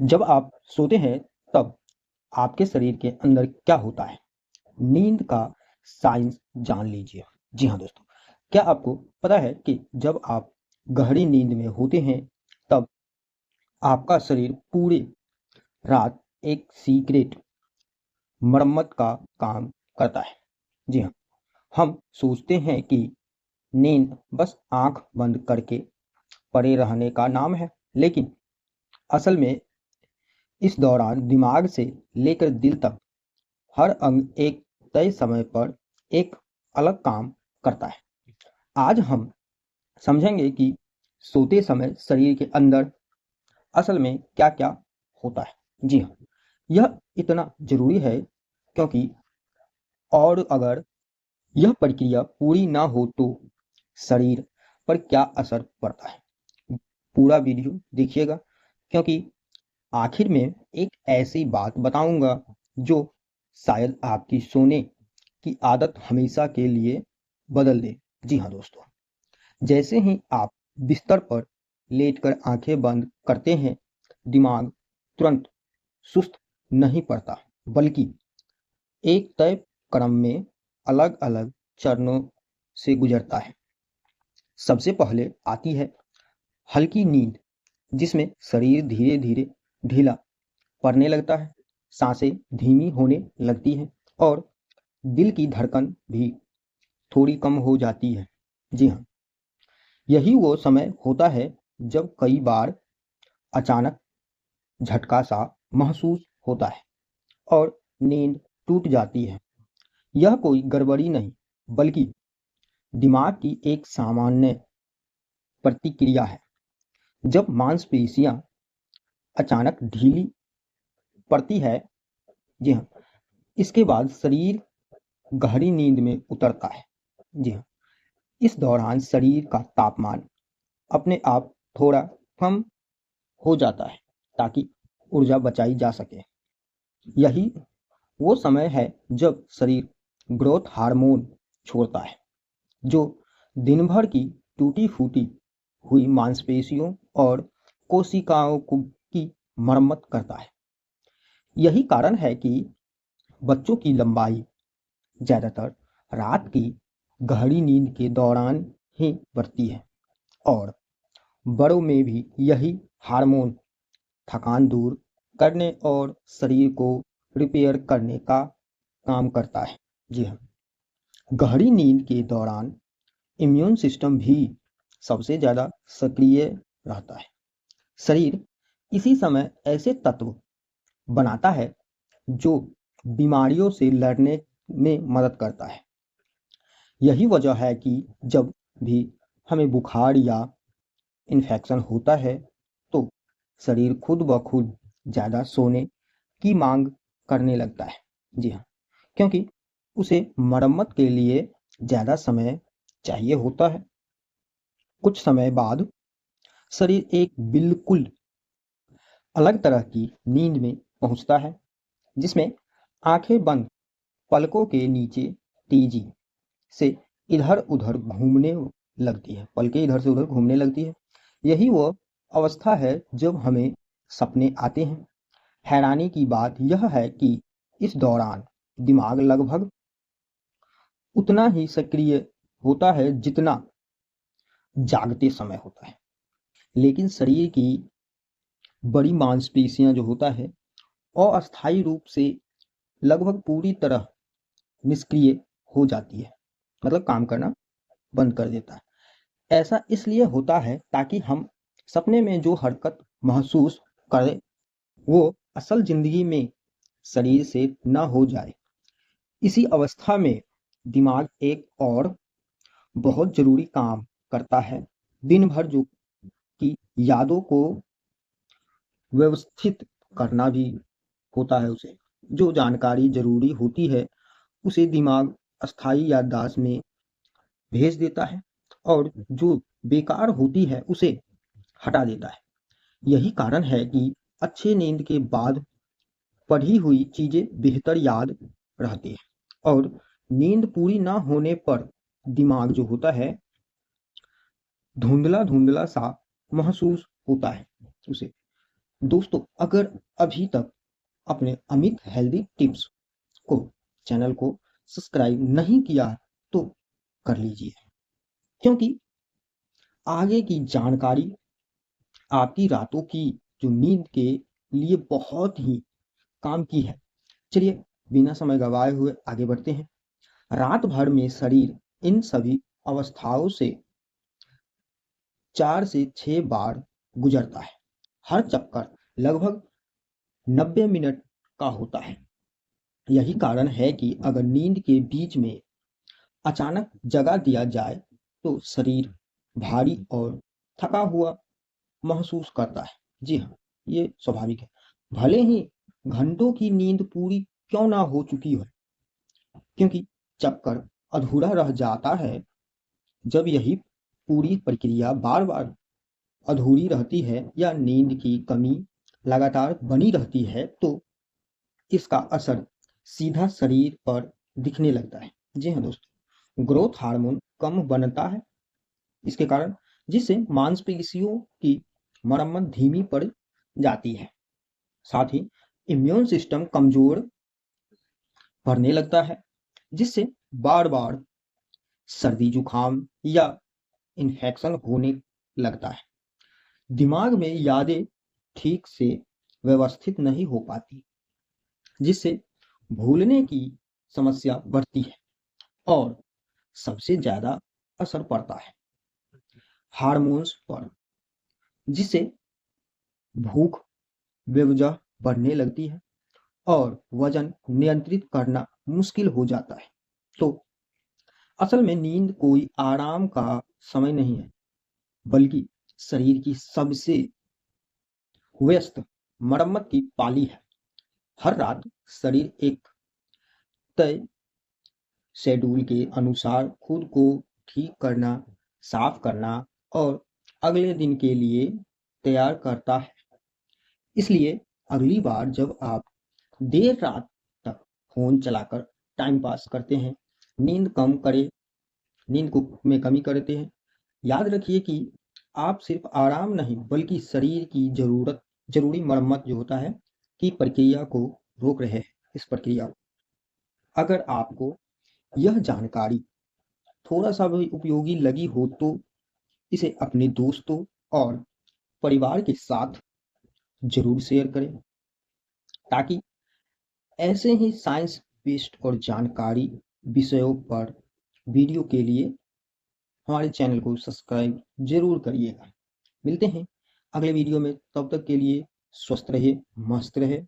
जब आप सोते हैं तब आपके शरीर के अंदर क्या होता है? नींद का साइंस जान लीजिए। जी हाँ दोस्तों, क्या आपको पता है कि जब आप गहरी नींद में होते हैं तब आपका शरीर पूरे रात एक सीक्रेट मरम्मत का काम करता है। जी हाँ, हम सोचते हैं कि नींद बस आंख बंद करके पड़े रहने का नाम है, लेकिन असल में इस दौरान दिमाग से लेकर दिल तक हर अंग एक तय समय पर एक अलग काम करता है। आज हम समझेंगे कि सोते समय शरीर के अंदर असल में क्या-क्या होता है। जी हाँ, यह इतना ज़रूरी है क्योंकि और अगर यह प्रक्रिया पूरी ना हो तो शरीर पर क्या असर पड़ता है। पूरा वीडियो देखिएगा क्योंकि आखिर में एक ऐसी बात बताऊंगा जो शायद आपकी सोने की आदत हमेशा के लिए बदल दे। जी हाँ दोस्तों, जैसे ही आप बिस्तर पर लेटकर आंखें बंद करते हैं, दिमाग तुरंत सुस्त नहीं पड़ता, बल्कि एक तय क्रम में अलग-अलग चरणों से गुजरता है। सबसे पहले आती है हल्की नींद, जिसमें शरीर धीरे-धीरे ढीला पड़ने लगता है, सांसें धीमी होने लगती हैं और दिल की धड़कन भी थोड़ी कम हो जाती है। जी हाँ, यही वो समय होता है जब कई बार अचानक झटका सा महसूस होता है और नींद टूट जाती है। यह कोई गड़बड़ी नहीं, बल्कि दिमाग की एक सामान्य प्रतिक्रिया है। जब मांसपेशियां अचानक ढीली पड़ती है, जी हाँ, इसके बाद शरीर गहरी नींद में उतरता है। जी हाँ, इस दौरान शरीर का तापमान अपने आप थोड़ा कम हो जाता है ताकि ऊर्जा बचाई जा सके। यही वो समय है जब शरीर ग्रोथ हार्मोन छोड़ता है, जो दिन भर की टूटी फूटी हुई मांसपेशियों और कोशिकाओं की मरम्मत करता है। यही कारण है कि बच्चों की लंबाई ज्यादातर रात की गहरी नींद के दौरान ही बढ़ती है और बड़ों में भी यही हार्मोन थकान दूर करने और शरीर को रिपेयर करने का काम करता है। जी हाँ, गहरी नींद के दौरान इम्यून सिस्टम भी सबसे ज़्यादा सक्रिय रहता है। शरीर इसी समय ऐसे तत्व बनाता है जो बीमारियों से लड़ने में मदद करता है। यही वजह है कि जब भी हमें बुखार या इन्फेक्शन होता है तो शरीर खुद ब खुद ज़्यादा सोने की मांग करने लगता है। जी हाँ, क्योंकि उसे मरम्मत के लिए ज़्यादा समय चाहिए होता है। कुछ समय बाद शरीर एक बिल्कुल अलग तरह की नींद में पहुंचता है, जिसमें आंखें बंद, पलकों के नीचे तेजी से इधर-उधर घूमने लगती है, पलकें इधर से उधर घूमने लगती है। यही वो अवस्था है जब हमें सपने आते हैं। हैरानी की बात यह है कि इस दौरान दिमाग लगभग उतना ही सक्रिय होता है जितना जागते समय होता है, लेकिन शरीर की बड़ी मांसपेशियां जो होता है अस्थायी रूप से लगभग पूरी तरह निष्क्रिय हो जाती है, मतलब काम करना बंद कर देता है। ऐसा इसलिए होता है ताकि हम सपने में जो हरकत महसूस करें वो असल जिंदगी में शरीर से न हो जाए। इसी अवस्था में दिमाग एक और बहुत जरूरी काम करता है। दिन भर जो की यादों को व्यवस्थित करना भी होता है। उसे जो जानकारी जरूरी होती है उसे दिमाग अस्थायी याददाश्त में भेज देता है और जो बेकार होती है उसे हटा देता है। यही कारण है कि अच्छे नींद के बाद पढ़ी हुई चीजें बेहतर याद रहती है और नींद पूरी ना होने पर दिमाग जो होता है धुंधला धुंधला सा महसूस होता है उसे। दोस्तों, अगर अभी तक अपने अमित हेल्दी टिप्स को चैनल को सब्सक्राइब नहीं किया तो कर लीजिए, क्योंकि आगे की जानकारी आपकी रातों की जो नींद के लिए बहुत ही काम की है। चलिए बिना समय गवाए हुए आगे बढ़ते हैं। रात भर में शरीर इन सभी अवस्थाओं से 4 से 6 बार गुजरता है। हर चक्कर लगभग 90 मिनट का होता है। यही कारण है कि अगर नींद के बीच में अचानक जगा दिया जाए तो शरीर भारी और थका हुआ महसूस करता है। जी हाँ, ये स्वाभाविक है। भले ही घंटों की नींद पूरी क्यों ना हो चुकी हो, क्योंकि चक्कर अधूरा रह जाता है। जब यही पूरी प्रक्रिया बार बार अधूरी रहती है या नींद की कमी लगातार बनी रहती है तो इसका असर सीधा शरीर पर दिखने लगता है। जी हाँ दोस्तों, ग्रोथ हार्मोन कम बनता है इसके कारण, जिससे मांसपेशियों की मरम्मत धीमी पड़ जाती है। साथ ही इम्यून सिस्टम कमजोर पड़ने लगता है, जिससे बार बार सर्दी जुकाम या इन्फेक्शन होने लगता है। दिमाग में यादें ठीक से व्यवस्थित नहीं हो पाती, जिससे भूलने की समस्या बढ़ती है और सबसे ज्यादा असर पड़ता है हार्मोन्स पर, जिससे भूख बेवजह बढ़ने लगती है और वजन नियंत्रित करना मुश्किल हो जाता है। तो असल में नींद कोई आराम का समय नहीं है, बल्कि शरीर की सबसे व्यस्त मरम्मत की पाली है। हर रात शरीर एक तय शेड्यूल के अनुसार खुद को ठीक करना, साफ करना और अगले दिन के लिए तैयार करता है। इसलिए अगली बार जब आप देर रात तक फोन चलाकर टाइम पास करते हैं, नींद कम करे नींद को में कमी करते हैं, याद रखिए कि आप सिर्फ आराम नहीं बल्कि शरीर की जरूरी मरम्मत जो होता है की प्रक्रिया को रोक रहे हैं। इस प्रक्रिया को, अगर आपको यह जानकारी थोड़ा सा भी उपयोगी लगी हो तो इसे अपने दोस्तों और परिवार के साथ जरूर शेयर करें, ताकि ऐसे ही साइंस बेस्ड और जानकारी विषयों पर वीडियो के लिए हमारे चैनल को सब्सक्राइब जरूर करिएगा। मिलते हैं अगले वीडियो में, तब तक के लिए स्वस्थ रहे, मस्त रहे।